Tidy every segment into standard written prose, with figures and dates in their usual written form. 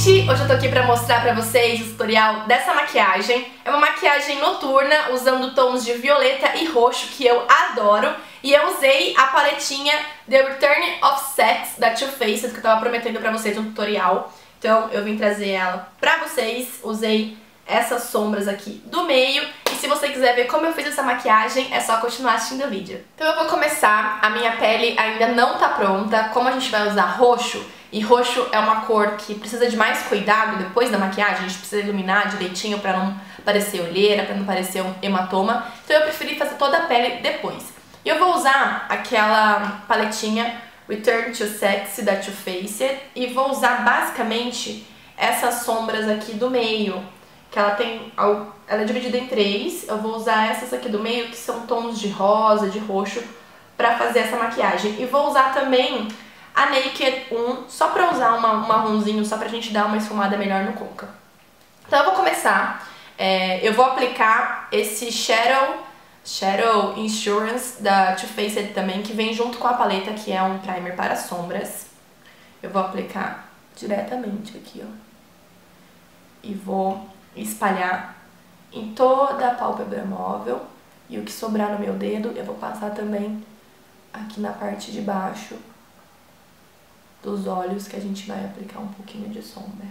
gente! Hoje eu tô aqui pra mostrar pra vocês o tutorial dessa maquiagem. É uma maquiagem noturna, usando tons de violeta e roxo, que eu adoro. E eu usei a paletinha The Return of Sex, da Too Faced, que eu tava prometendo pra vocês no tutorial. Então eu vim trazer ela pra vocês. Usei essas sombras aqui do meio. E se você quiser ver como eu fiz essa maquiagem, é só continuar assistindo o vídeo. Então eu vou começar. A minha pele ainda não tá pronta. Como a gente vai usar roxo, e roxo é uma cor que precisa de mais cuidado depois da maquiagem, a gente precisa iluminar direitinho pra não parecer olheira, pra não parecer um hematoma. Então eu preferi fazer toda a pele depois. E eu vou usar aquela paletinha Return to Sexy da Too Faced e vou usar basicamente essas sombras aqui do meio, que ela é dividida em três. Eu vou usar essas aqui do meio, que são tons de rosa, de roxo, pra fazer essa maquiagem. E vou usar também a Naked 1, só pra usar um marronzinho, só pra gente dar uma esfumada melhor no côncavo. Então eu vou começar, eu vou aplicar esse Shadow Insurance da Too Faced também, que vem junto com a paleta, que é um primer para sombras. Eu vou aplicar diretamente aqui, ó. E vou espalhar em toda a pálpebra móvel. E o que sobrar no meu dedo, eu vou passar também aqui na parte de baixo dos olhos, que a gente vai aplicar um pouquinho de sombra.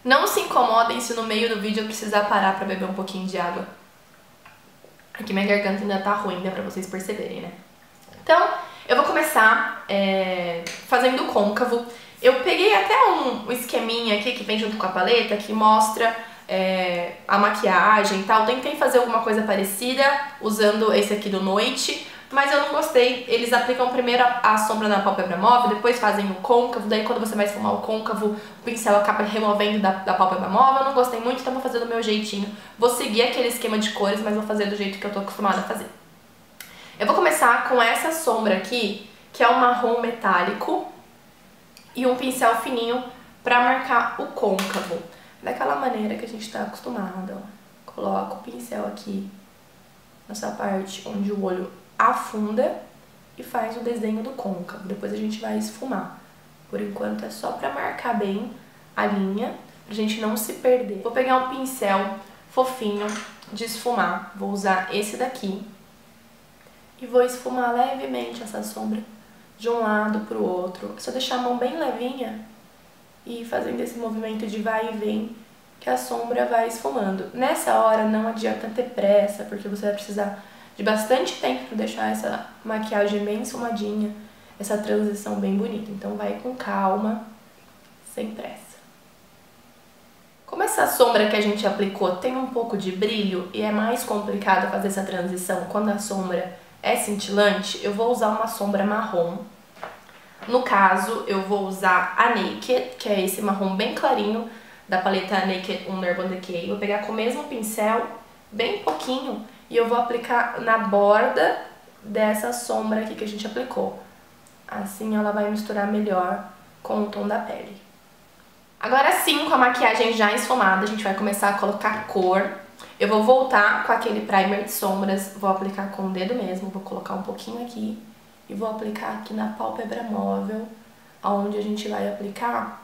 Não se incomodem se no meio do vídeo eu precisar parar pra beber um pouquinho de água. Aqui minha garganta ainda tá ruim, dá pra vocês perceberem, né? Então, eu vou começar fazendo o côncavo. Eu peguei até um esqueminha aqui que vem junto com a paleta, que mostra a maquiagem e tal. Tentei fazer alguma coisa parecida usando esse aqui do Noite, mas eu não gostei. Eles aplicam primeiro a sombra na pálpebra móvel, depois fazem o côncavo, daí quando você vai esfumar o côncavo, o pincel acaba removendo da pálpebra móvel. Eu não gostei muito, então vou fazer do meu jeitinho. Vou seguir aquele esquema de cores, mas vou fazer do jeito que eu tô acostumada a fazer. Eu vou começar com essa sombra aqui, que é um marrom metálico, e um pincel fininho pra marcar o côncavo. Daquela maneira que a gente tá acostumado, ó. Coloca o pincel aqui nessa parte onde o olho afunda e faz o desenho do côncavo. Depois a gente vai esfumar. Por enquanto é só pra marcar bem a linha, pra gente não se perder. Vou pegar um pincel fofinho de esfumar. Vou usar esse daqui. E vou esfumar levemente essa sombra de um lado pro outro. É só deixar a mão bem levinha e fazendo esse movimento de vai e vem, que a sombra vai esfumando. Nessa hora não adianta ter pressa, porque você vai precisar de bastante tempo para deixar essa maquiagem bem esfumadinha, essa transição bem bonita. Então vai com calma, sem pressa. Como essa sombra que a gente aplicou tem um pouco de brilho e é mais complicado fazer essa transição quando a sombra é cintilante, eu vou usar uma sombra marrom. No caso, eu vou usar a Naked, que é esse marrom bem clarinho da paleta Naked Urban Decay. Vou pegar com o mesmo pincel, bem pouquinho, e eu vou aplicar na borda dessa sombra aqui que a gente aplicou. Assim ela vai misturar melhor com o tom da pele. Agora sim, com a maquiagem já esfumada, a gente vai começar a colocar cor. Eu vou voltar com aquele primer de sombras, vou aplicar com o dedo mesmo, vou colocar um pouquinho aqui e vou aplicar aqui na pálpebra móvel, onde a gente vai aplicar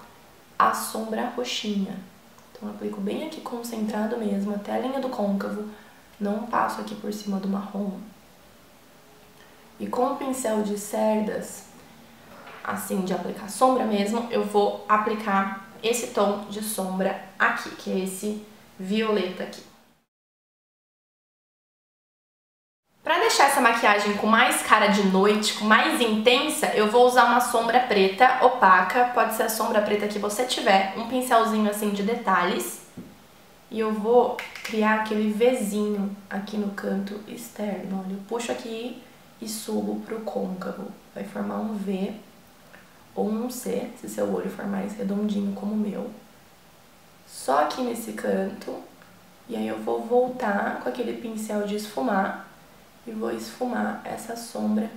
a sombra roxinha. Então eu aplico bem aqui concentrado mesmo, até a linha do côncavo, não passo aqui por cima do marrom. E com o pincel de cerdas, assim, de aplicar sombra mesmo, eu vou aplicar esse tom de sombra aqui, que é esse violeta aqui. Pra deixar essa maquiagem com mais cara de noite, com mais intensa, eu vou usar uma sombra preta opaca, pode ser a sombra preta que você tiver, um pincelzinho assim de detalhes. E eu vou criar aquele Vzinho aqui no canto externo, olha, eu puxo aqui e subo pro côncavo. Vai formar um V ou um C, se seu olho for mais redondinho como o meu. Só aqui nesse canto, e aí eu vou voltar com aquele pincel de esfumar e vou esfumar essa sombra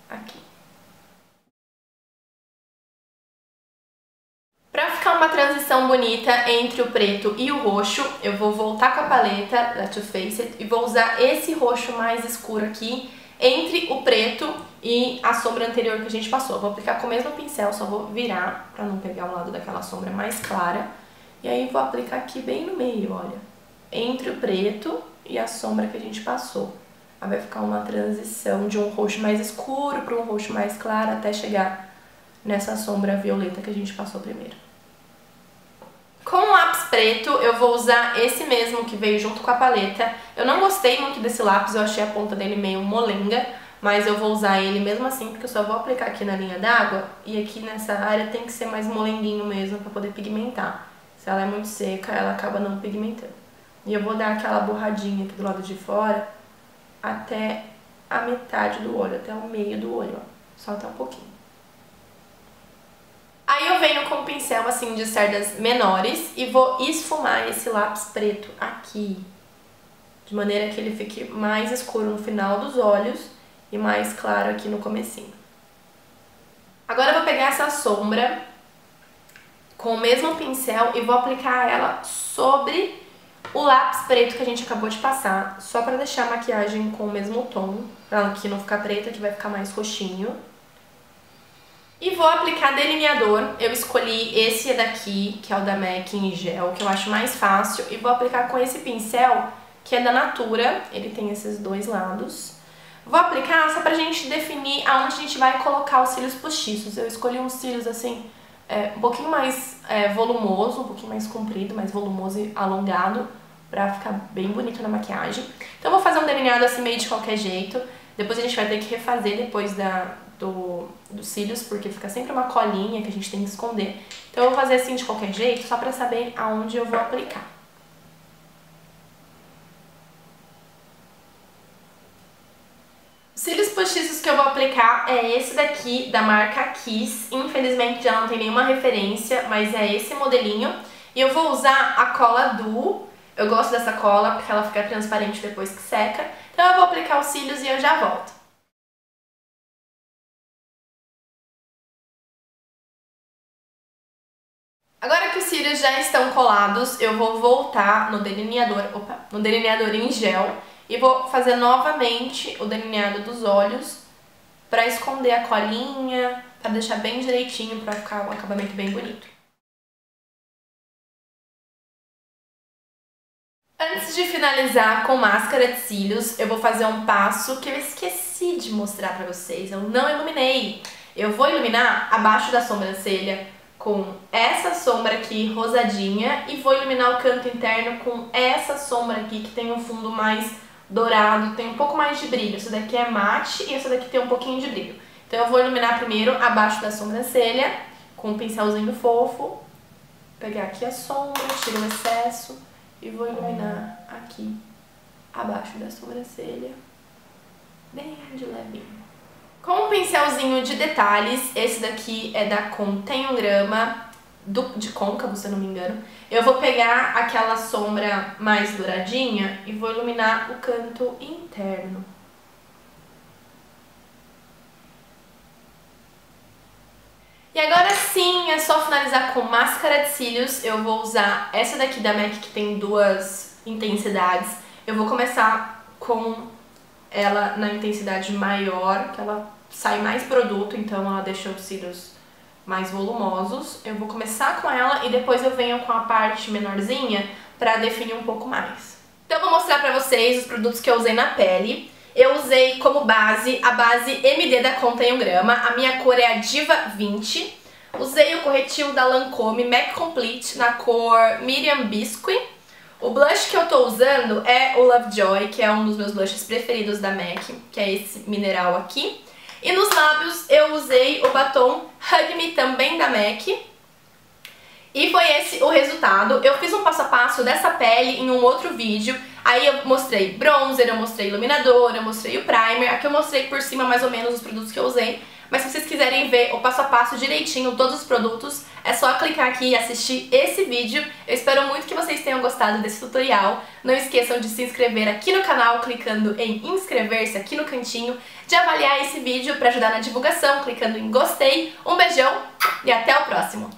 aqui. Pra ficar uma transição bonita entre o preto e o roxo, eu vou voltar com a paleta da Too Faced e vou usar esse roxo mais escuro aqui, entre o preto e a sombra anterior que a gente passou. Eu vou aplicar com o mesmo pincel, só vou virar pra não pegar o lado daquela sombra mais clara. E aí vou aplicar aqui bem no meio, olha, entre o preto e a sombra que a gente passou. Aí vai ficar uma transição de um roxo mais escuro para um roxo mais claro até chegar nessa sombra violeta que a gente passou primeiro. Com o lápis preto, eu vou usar esse mesmo que veio junto com a paleta. Eu não gostei muito desse lápis, eu achei a ponta dele meio molenga, mas eu vou usar ele mesmo assim, porque eu só vou aplicar aqui na linha d'água e aqui nessa área tem que ser mais molenguinho mesmo para poder pigmentar. Se ela é muito seca, ela acaba não pigmentando. E eu vou dar aquela borradinha aqui do lado de fora até a metade do olho, até o meio do olho, ó. Só até um pouquinho. Aí eu venho com um pincel assim de cerdas menores e vou esfumar esse lápis preto aqui, de maneira que ele fique mais escuro no final dos olhos e mais claro aqui no comecinho. Agora eu vou pegar essa sombra com o mesmo pincel e vou aplicar ela sobre o lápis preto que a gente acabou de passar, só pra deixar a maquiagem com o mesmo tom, pra que não ficar preta, que vai ficar mais roxinho. E vou aplicar delineador. Eu escolhi esse daqui, que é o da MAC em gel, que eu acho mais fácil, e vou aplicar com esse pincel, que é da Natura, ele tem esses dois lados. Vou aplicar só pra gente definir aonde a gente vai colocar os cílios postiços. Eu escolhi uns cílios assim, um pouquinho mais volumoso, um pouquinho mais comprido, mais volumoso e alongado, pra ficar bem bonito na maquiagem. Então eu vou fazer um delineado assim meio de qualquer jeito. Depois a gente vai ter que refazer depois dos cílios, porque fica sempre uma colinha que a gente tem que esconder. Então eu vou fazer assim de qualquer jeito, só pra saber aonde eu vou aplicar. Os cílios postiços que eu vou aplicar é esse daqui, da marca Kiss. Infelizmente já não tem nenhuma referência, mas é esse modelinho. E eu vou usar a cola Duo. Eu gosto dessa cola porque ela fica transparente depois que seca. Então eu vou aplicar os cílios e eu já volto. Agora que os cílios já estão colados, eu vou voltar no delineador em gel e vou fazer novamente o delineado dos olhos para esconder a colinha, para deixar bem direitinho, para ficar um acabamento bem bonito. Antes de finalizar com máscara de cílios, eu vou fazer um passo que eu esqueci de mostrar pra vocês, eu não iluminei. Eu vou iluminar abaixo da sobrancelha com essa sombra aqui rosadinha e vou iluminar o canto interno com essa sombra aqui que tem um fundo mais dourado, tem um pouco mais de brilho. Essa daqui é mate e essa daqui tem um pouquinho de brilho. Então eu vou iluminar primeiro abaixo da sobrancelha com um pincelzinho fofo, pegar aqui a sombra, tiro o excesso e vou iluminar aqui abaixo da sobrancelha, bem de levinho. Com um pincelzinho de detalhes, esse daqui é da Contém um Grama, de côncavo, se eu não me engano. Eu vou pegar aquela sombra mais douradinha e vou iluminar o canto interno. E agora sim, é só finalizar com máscara de cílios. Eu vou usar essa daqui da MAC que tem duas intensidades. Eu vou começar com ela na intensidade maior, que ela sai mais produto, então ela deixa os cílios mais volumosos. Eu vou começar com ela e depois eu venho com a parte menorzinha pra definir um pouco mais. Então eu vou mostrar pra vocês os produtos que eu usei na pele. Eu usei como base a base MD da Contém um Grama, a minha cor é a Diva 20. Usei o corretivo da Lancôme MAC Complete na cor Medium Biscuit. O blush que eu tô usando é o Lovejoy, que é um dos meus blushes preferidos da MAC, que é esse mineral aqui. E nos lábios eu usei o batom Hug Me, também da MAC. E foi esse o resultado. Eu fiz um passo a passo dessa pele em um outro vídeo. Aí eu mostrei bronzer, eu mostrei iluminador, eu mostrei o primer. Aqui eu mostrei por cima mais ou menos os produtos que eu usei. Mas se vocês quiserem ver o passo a passo direitinho, todos os produtos, é só clicar aqui e assistir esse vídeo. Eu espero muito que vocês tenham gostado desse tutorial. Não esqueçam de se inscrever aqui no canal, clicando em inscrever-se aqui no cantinho, de avaliar esse vídeo para ajudar na divulgação, clicando em gostei. Um beijão e até o próximo!